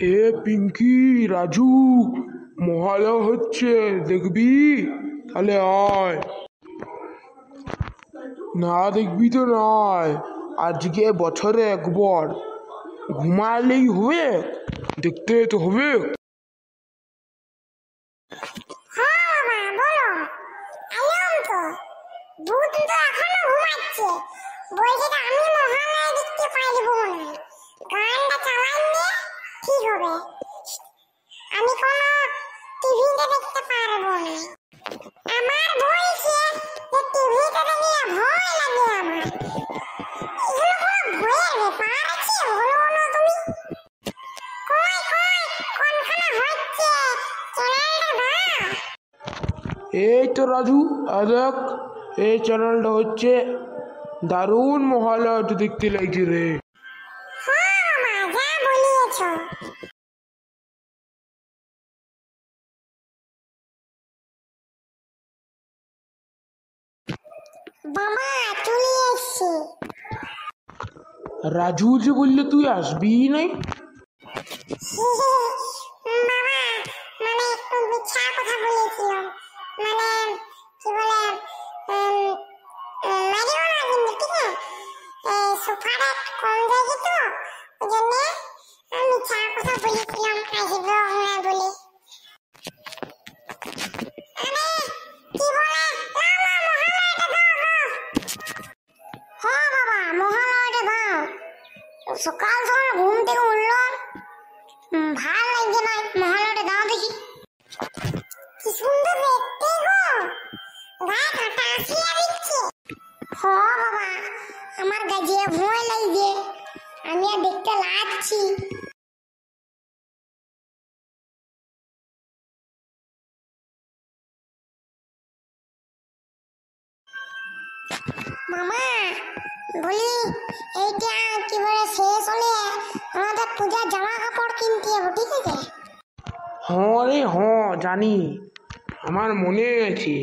এ পিঙ্কি, রাজু, মহালয়া হচ্ছে, দেখবি? তাহলে আয়। না দেখবি তো নয়, আজকে বছরে একবার, ঘুমালেই হবে, দেখতে তো হবে। এই তো রাজু, দেখ, এই চ্যানেলটা হচ্ছে দারুণ মহালয়াটা দেখতে লাগছে রে। রাজু যে বললে তুই আসবি নাই। সকাল সকাল ঘুম থেকে উঠলাম, ভাল লাগছে না, মহালয়াটা দাও দেখি। কি সুন্দর দেখতে গো, গায়ে কাটা আসিয়া দিচ্ছে। হ বাবা, আমার গায়ে ভয় লাগছে, আমি আর দেখতে লাগছি। মামা বলি, এইটা কি বলে শেষ হলে আমাদের পূজার জামা কাপড় কিনতে হবে, ঠিক আছে? হ্যাঁ রে, হ্যাঁ জানি, আমার মনে আছে।